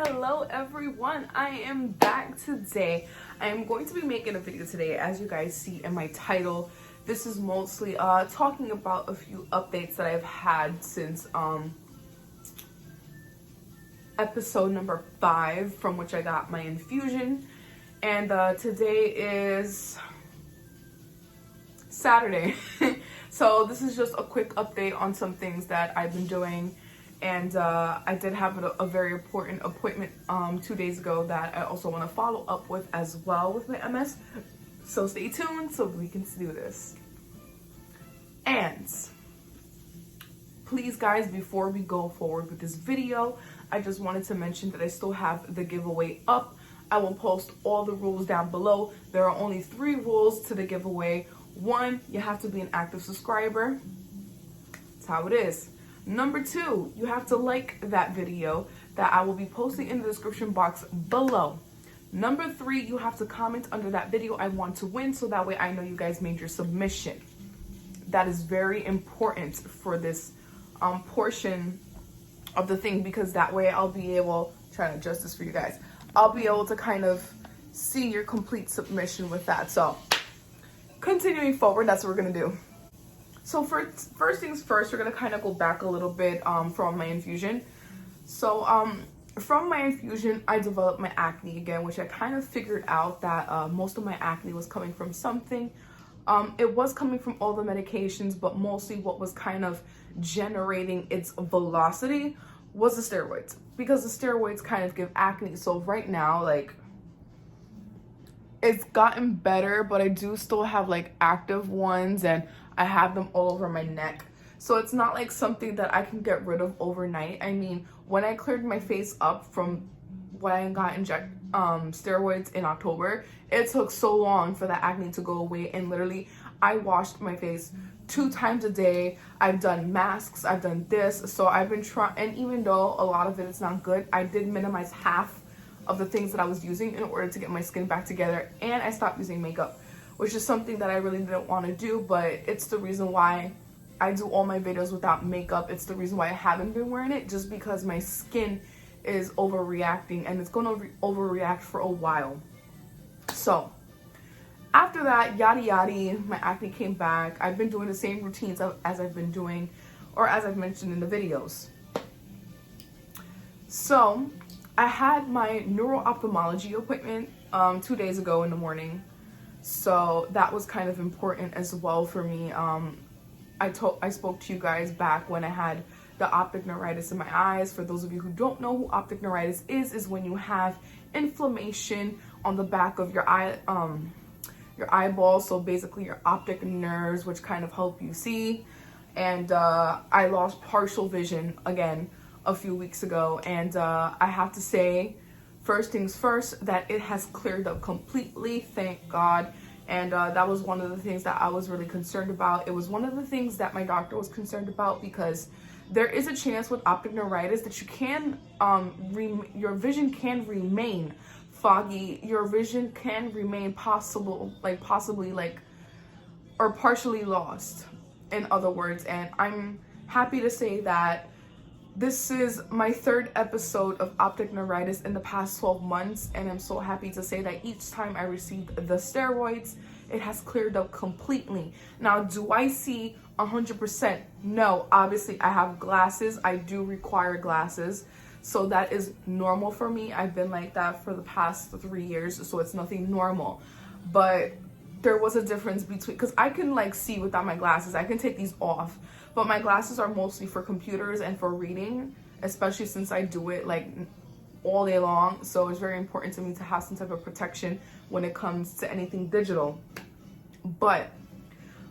Hello everyone, I am back today. I am going to be making a video today. As you guys see in my title, this is mostly talking about a few updates that I've had since episode number 5, from which I got my infusion. And today is Saturday. So this is just a quick update on some things that I've been doing. And I did have a very important appointment 2 days ago that I also want to follow up with as well with my MS. So stay tuned so we can do this. And please guys, before we go forward with this video, I just wanted to mention that I still have the giveaway up. I will post all the rules down below. There are only 3 rules to the giveaway. 1, you have to be an active subscriber. That's how it is. Number 2, you have to like that video that I will be posting in the description box below. Number 3, you have to comment under that video I want to win, so that way I know you guys made your submission. That is very important for this portion of the thing, because that way I'll be able, trying to adjust this for you guys, I'll be able to kind of see your complete submission with that. So continuing forward, that's what we're gonna do. So first things first, we're gonna kind of go back a little bit from my infusion. So from my infusion, I developed my acne again, which I kind of figured out that most of my acne was coming from something. It was coming from all the medications, but mostly what was kind of generating its velocity was the steroids, because the steroids kind of give acne. So right now, like, it's gotten better, but I do still have like active ones, and I have them all over my neck. So it's not like something that I can get rid of overnight. I mean, when I cleared my face up from when I got steroids in October, it took so long for the acne to go away. And literally, I washed my face 2 times a day. I've done masks, I've done this. So I've been trying, and even though a lot of it is not good, I did minimize half of the things that I was using in order to get my skin back together. And I stopped using makeup, which is something that I really didn't want to do, but it's the reason why I do all my videos without makeup. It's the reason why I haven't been wearing it, just because my skin is overreacting, and it's going to overreact for a while. So after that, yada yada, my acne came back. I've been doing the same routines as I've been doing, or as I've mentioned in the videos. So I had my neuro-ophthalmology appointment 2 days ago in the morning. So that was kind of important as well for me. I spoke to you guys back when I had the optic neuritis in my eyes. For those of you who don't know who optic neuritis is when you have inflammation on the back of your eyeball. So basically your optic nerves, which kind of help you see. And I lost partial vision again a few weeks ago, and I have to say, first things first, that it has cleared up completely, thank God. And that was one of the things that I was really concerned about. It was one of the things that my doctor was concerned about, because there is a chance with optic neuritis that you can your vision can remain foggy, your vision can remain possibly or partially lost, in other words. And I'm happy to say that this is my 3rd episode of optic neuritis in the past 12 months, and I'm so happy to say that each time I received the steroids, it has cleared up completely. Now, do I see 100%? No, obviously I have glasses. I do require glasses, so that is normal for me. I've been like that for the past 3 years, so it's nothing normal. But there was a difference between, because I can like see without my glasses. I can take these off, but my glasses are mostly for computers and for reading, especially since I do it like all day long. So it's very important to me to have some type of protection when it comes to anything digital. But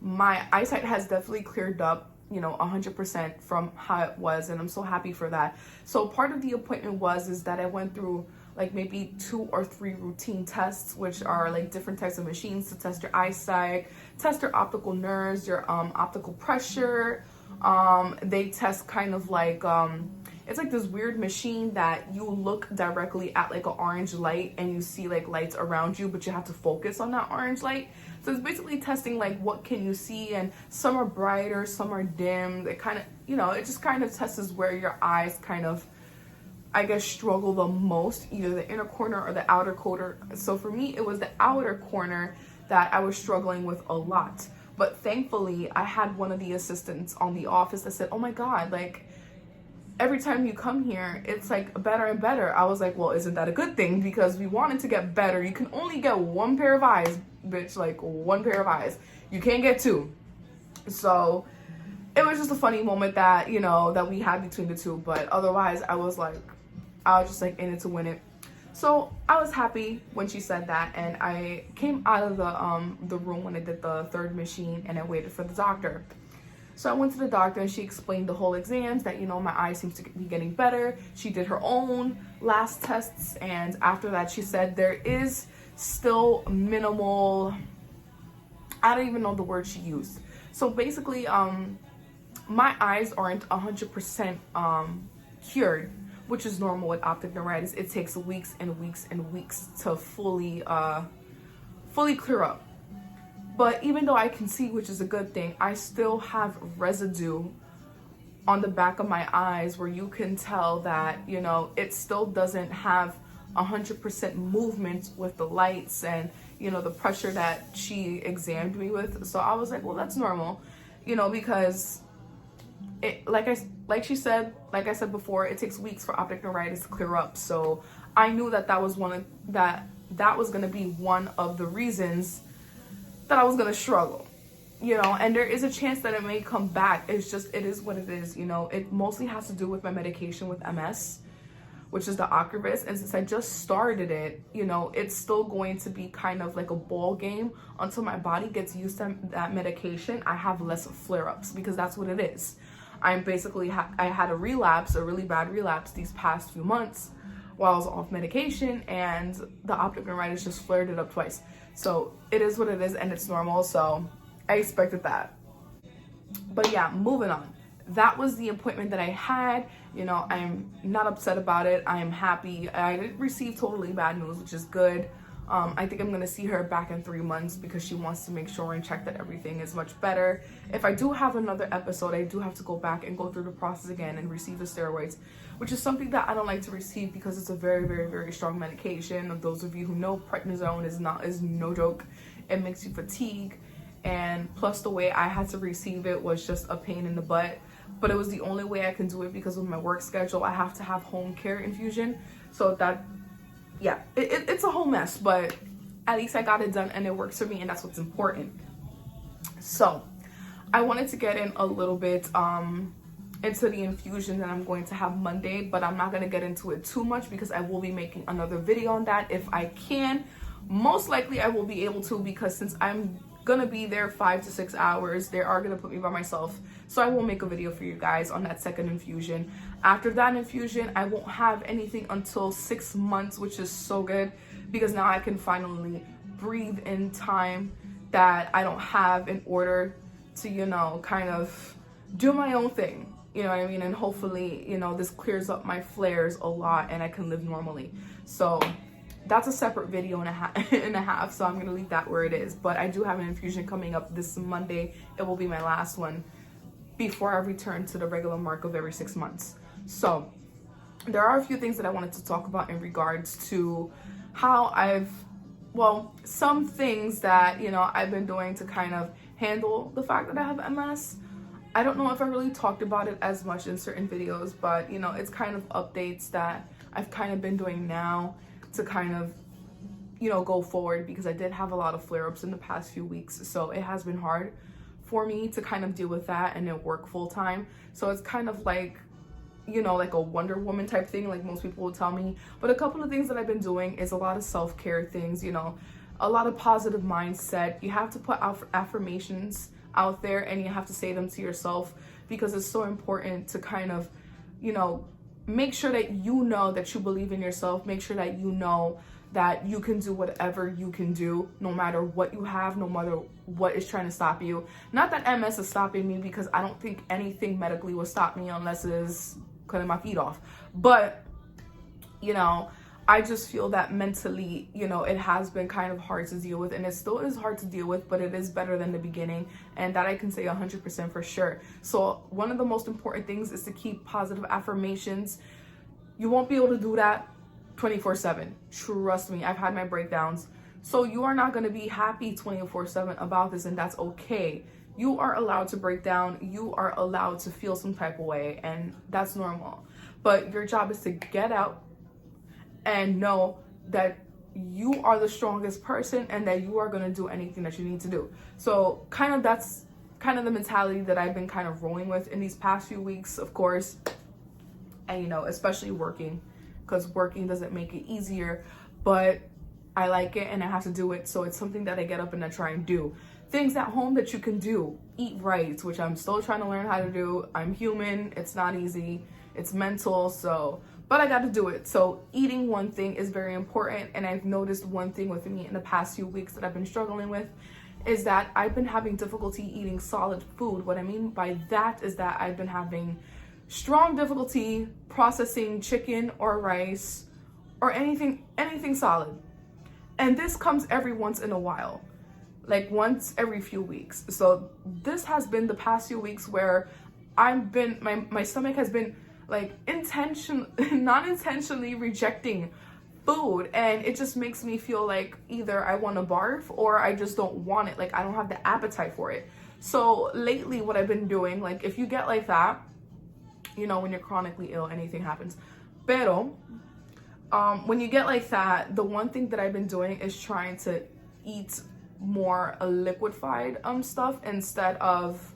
my eyesight has definitely cleared up, 100% from how it was, and I'm so happy for that. So part of the appointment is that I went through like maybe 2 or 3 routine tests, which are like different types of machines to test your eyesight, test your optical nerves, your optical pressure. They test kind of like it's like this weird machine that you look directly at like an orange light, and you see like lights around you, but you have to focus on that orange light. So it's basically testing like what can you see, and some are brighter, some are dim. It kind of, it just kind of tests where your eyes kind of I guess, struggle the most, either the inner corner or the outer corner. So for me, it was the outer corner that I was struggling with a lot. But thankfully, I had one of the assistants on the office that said, oh my God, like, every time you come here, it's like better and better. I was like, well, isn't that a good thing? Because we wanted to get better. You can only get one pair of eyes, bitch, like one pair of eyes. You can't get two. So it was just a funny moment that, you know, that we had between the two. But otherwise, I was just like in it to win it. So I was happy when she said that, and I came out of the room when I did the third machine, and I waited for the doctor. So I went to the doctor, and she explained the whole exams, that, you know, my eye seems to be getting better. She did her own last tests, and after that she said there is still minimal, I don't even know the word she used. So basically, my eyes aren't 100% cured, which is normal with optic neuritis. It takes weeks and weeks and weeks to fully clear up. But even though I can see, which is a good thing, I still have residue on the back of my eyes where you can tell that, you know, it still doesn't have 100% movement with the lights and, you know, the pressure that she examined me with. So I was like, well, that's normal, you know, because it, like I said before, it takes weeks for optic neuritis to clear up. So I knew that was that was going to be one of the reasons that I was going to struggle, you know, and there is a chance that it may come back. It's just, it is what it is, you know. It mostly has to do with my medication with MS, which is the Ocrevus. And since I just started it, you know, it's still going to be kind of like a ball game until my body gets used to that medication. I have less flare-ups, because that's what it is. I'm basically, I had a relapse, a really bad relapse these past few months while I was off medication, and the optic neuritis just flared it up twice. So it is what it is, and it's normal. So I expected that. But yeah, moving on. That was the appointment that I had. You know, I'm not upset about it. I am happy. I didn't receive totally bad news, which is good. I think I'm going to see her back in 3 months, because she wants to make sure and check that everything is much better. If I do have another episode, I do have to go back and go through the process again and receive the steroids, which is something that I don't like to receive because it's a very, very, very strong medication. Of those of you who know, prednisone is no joke. It makes you fatigue, and plus the way I had to receive it was just a pain in the butt. But it was the only way I can do it, because of my work schedule. I have to have home care infusion. So that, yeah, it's a whole mess, but at least I got it done and it works for me, and that's what's important. So I wanted to get in a little bit into the infusion that I'm going to have Monday, but I'm not going to get into it too much because I will be making another video on that if I can. Most likely I will be able to, because since I'm gonna be there 5 to 6 hours, they are gonna put me by myself, so I will make a video for you guys on that second infusion. After that infusion, I won't have anything until 6 months, which is so good, because now I can finally breathe in time that I don't have, in order to, you know, kind of do my own thing, you know what I mean? And hopefully, you know, this clears up my flares a lot and I can live normally. So that's a separate video and a half, so I'm gonna leave that where it is. But I do have an infusion coming up this Monday. It will be my last one before I return to the regular mark of every 6 months. So there are a few things that I wanted to talk about in regards to how some things that, you know, I've been doing to kind of handle the fact that I have MS. I don't know if I really talked about it as much in certain videos, but, you know, it's kind of updates that I've kind of been doing now to kind of, you know, go forward, because I did have a lot of flare-ups in the past few weeks. So it has been hard for me to kind of deal with that and then work full time. So it's kind of like, you know, like a Wonder Woman type thing, like most people will tell me. But a couple of things that I've been doing is a lot of self-care things, you know, a lot of positive mindset. You have to put out affirmations out there, and you have to say them to yourself, because it's so important to kind of, you know, make sure that you know that you believe in yourself. Make sure that you know that you can do whatever you can do, no matter what you have, no matter what is trying to stop you. Not that MS is stopping me, because I don't think anything medically will stop me unless it is cutting my feet off. But, you know, I just feel that mentally, you know, it has been kind of hard to deal with, and it still is hard to deal with, but it is better than the beginning, and that I can say 100% for sure. So one of the most important things is to keep positive affirmations. You won't be able to do that 24/7. Trust me, I've had my breakdowns. So you are not going to be happy 24/7 about this, and that's okay. You are allowed to break down. You are allowed to feel some type of way, and that's normal. But your job is to get out and know that you are the strongest person and that you are going to do anything that you need to do. So that's kind of the mentality that I've been kind of rolling with in these past few weeks, of course. And, you know, especially working, because working doesn't make it easier, but I like it and I have to do it. So it's something that I get up and I try and do. Things at home that you can do. Eat right, which I'm still trying to learn how to do. I'm human. It's not easy. It's mental. But I got to do it. So eating one thing is very important. And I've noticed one thing with me in the past few weeks that I've been struggling with is that I've been having difficulty eating solid food. What I mean by that is that I've been having strong difficulty processing chicken or rice or anything solid. And this comes every once in a while, like once every few weeks. So this has been the past few weeks where my stomach has been like not intentionally rejecting food, and it just makes me feel like either I want to barf or I just don't want it. Like I don't have the appetite for it. So lately what I've been doing, like if you get like that, you know, when you're chronically ill, anything happens. Pero when you get like that, the one thing that I've been doing is trying to eat more liquefied stuff instead of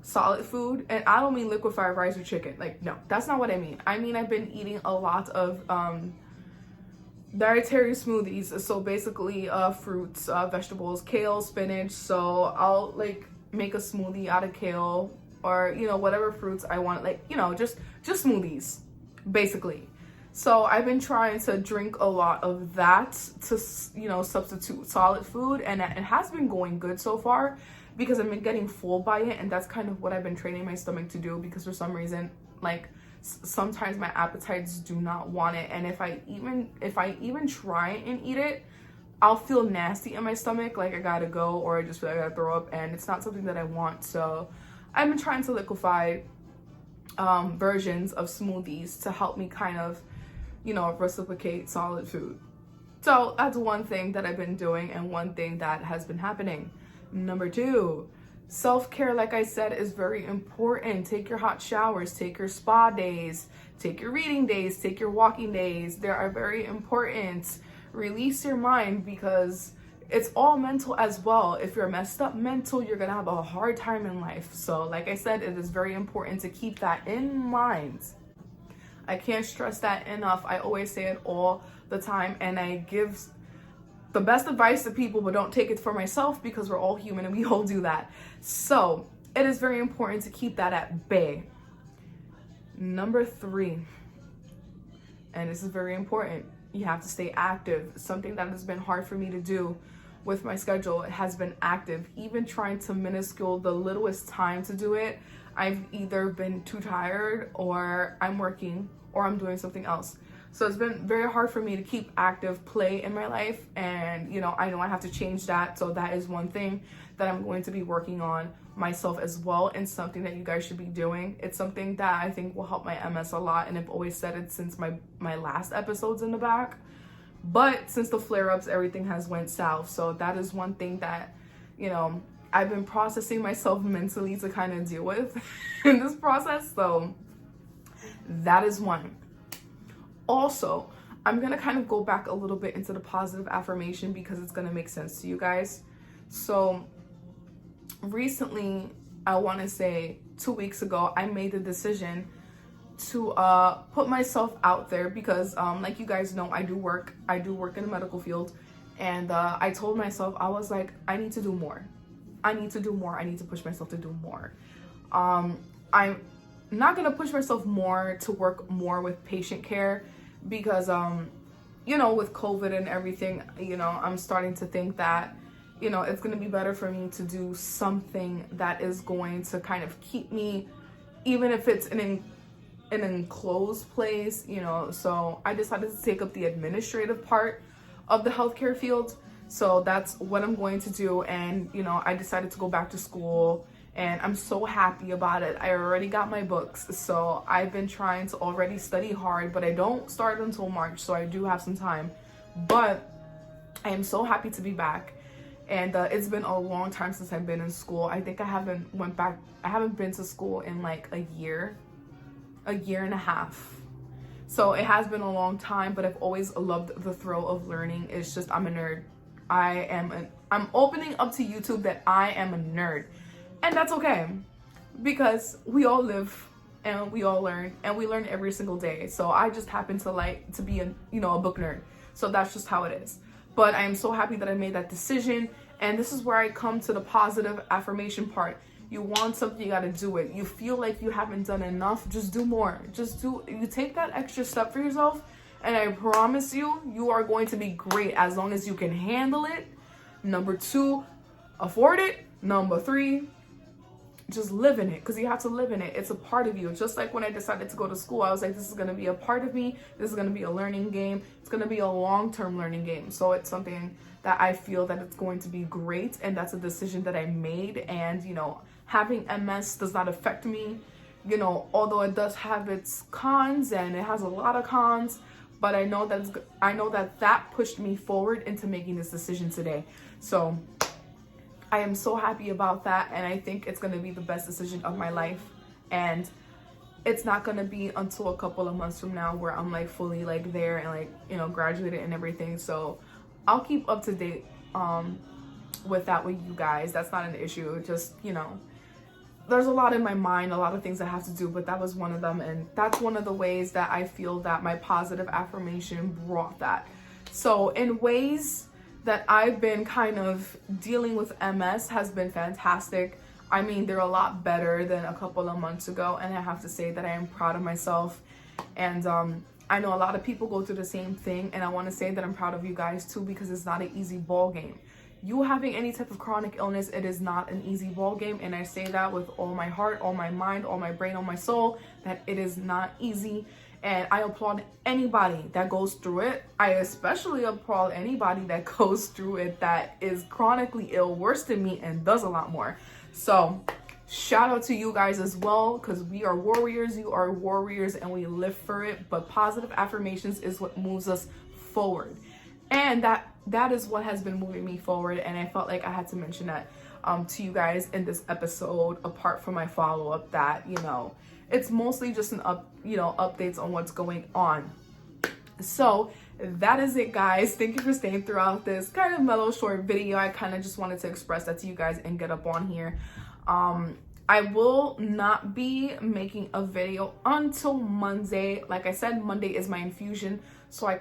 solid food. And I don't mean liquefied rice or chicken. Like, no, that's not what I mean. I mean, I've been eating a lot of dietary smoothies. So basically fruits, vegetables, kale, spinach. So I'll like make a smoothie out of kale or, you know, whatever fruits I want, like, you know, just smoothies basically. So I've been trying to drink a lot of that to, you know, substitute solid food, and it has been going good so far because I've been getting full by it, and that's kind of what I've been training my stomach to do, because for some reason, like sometimes my appetites do not want it, and if I even try and eat it, I'll feel nasty in my stomach, like I gotta go, or I just feel like I gotta throw up, and it's not something that I want. So I've been trying to liquefy versions of smoothies to help me kind of, you know, reciprocate solid food. So that's one thing that I've been doing and one thing that has been happening. Number 2, self-care, like I said, is very important. Take your hot showers, take your spa days, take your reading days, take your walking days. They are very important. Release your mind, because it's all mental as well. If you're messed up mental, you're gonna have a hard time in life. So like I said, it is very important to keep that in mind. I can't stress that enough. I always say it all the time, and I give the best advice to people, but don't take it for myself, because we're all human and we all do that. So it is very important to keep that at bay. Number 3, and this is very important, you have to stay active. Something that has been hard for me to do with my schedule has been active. Even trying to minuscule the littlest time to do it, I've either been too tired, or I'm working, or I'm doing something else. So it's been very hard for me to keep active play in my life, and you know I have to change that. So that is one thing that I'm going to be working on myself as well, and something that you guys should be doing. It's something that I think will help my MS a lot, and I've always said it since my last episodes in the back. But since the flare-ups, everything has went south. So that is one thing that, you know, I've been processing myself mentally to kind of deal with in this process. So that is one. Also, I'm going to kind of go back a little bit into the positive affirmation, because it's going to make sense to you guys. So recently, I want to say 2 weeks ago, I made the decision to put myself out there, because like you guys know, I do work in the medical field, and I told myself, I was like, I need to do more. I need to push myself to do more. I'm not gonna push myself more to work more with patient care, because you know, with COVID and everything, you know, I'm starting to think that, you know, it's gonna be better for me to do something that is going to kind of keep me, even if it's an enclosed place, you know. So I decided to take up the administrative part of the healthcare field. So that's what I'm going to do. And, you know, I decided to go back to school and I'm so happy about it. I already got my books, so I've been trying to already study hard, but I don't start until March, so I do have some time. But I am so happy to be back, and it's been a long time since I've been in school. I think I haven't been to school in like a year and a half. So it has been a long time, but I've always loved the thrill of learning. It's just, I'm a nerd. I'm opening up to YouTube that I am a nerd. And that's okay, because we all live and we all learn, and we learn every single day. So I just happen to like to be a book nerd. So that's just how it is. But I am so happy that I made that decision. And this is where I come to the positive affirmation part. You want something, you gotta do it. You feel like you haven't done enough, just do more. You take that extra step for yourself, and I promise you, you are going to be great as long as you can handle it. Number 2, afford it. Number 3, just live in it, because you have to live in it. It's a part of you. Just like when I decided to go to school, I was like, this is going to be a part of me. This is going to be a learning game. It's going to be a long-term learning game. So it's something that I feel that it's going to be great, and that's a decision that I made. And having MS does not affect me, although it does have its cons, and it has a lot of cons. But I know that pushed me forward into making this decision today. So I am so happy about that, and I think it's going to be the best decision of my life. And it's not going to be until a couple of months from now where I'm like fully like there and like graduated and everything. So I'll keep up to date with that with you guys. That's not an issue. Just there's a lot in my mind, a lot of things I have to do, but that was one of them. And that's one of the ways that I feel that my positive affirmation brought that. So in ways that I've been kind of dealing with MS has been fantastic. I mean, they're a lot better than a couple of months ago, and I have to say that I am proud of myself. And I know a lot of people go through the same thing, and I want to say that I'm proud of you guys too, because it's not an easy ball game. You having any type of chronic illness, it is not an easy ball game, and I say that with all my heart, all my mind, all my brain, all my soul, that it is not easy. And I applaud anybody that goes through it. I especially applaud anybody that goes through it that is chronically ill, worse than me, and does a lot more. So shout out to you guys as well, because we are warriors, you are warriors, and we live for it. But positive affirmations is what moves us forward. And that is what has been moving me forward. And I felt like I had to mention that to you guys in this episode, apart from my follow-up, that, it's mostly just an updates on what's going on. So that is it, guys. Thank you for staying throughout this kind of mellow short video. I kind of just wanted to express that to you guys and get up on here. I will not be making a video until Monday. Like I said, Monday is my infusion. So I'm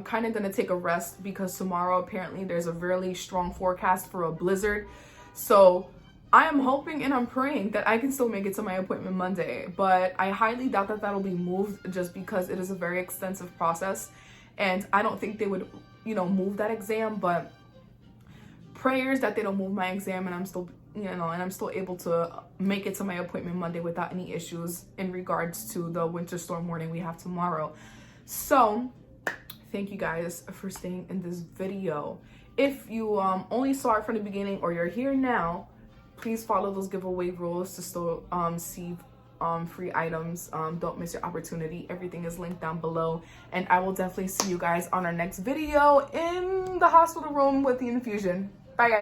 kind of gonna take a rest, because tomorrow apparently there's a really strong forecast for a blizzard. So I am hoping and I'm praying that I can still make it to my appointment Monday, but I highly doubt that that'll be moved, just because it is a very extensive process, and I don't think they would, move that exam. But prayers that they don't move my exam, and I'm still, and I'm still able to make it to my appointment Monday without any issues in regards to the winter storm warning we have tomorrow. So thank you guys for staying in this video. If you only saw it from the beginning, or you're here now, please follow those giveaway rules to still see free items. Don't miss your opportunity. Everything is linked down below, and I will definitely see you guys on our next video in the hospital room with the infusion. Bye, guys.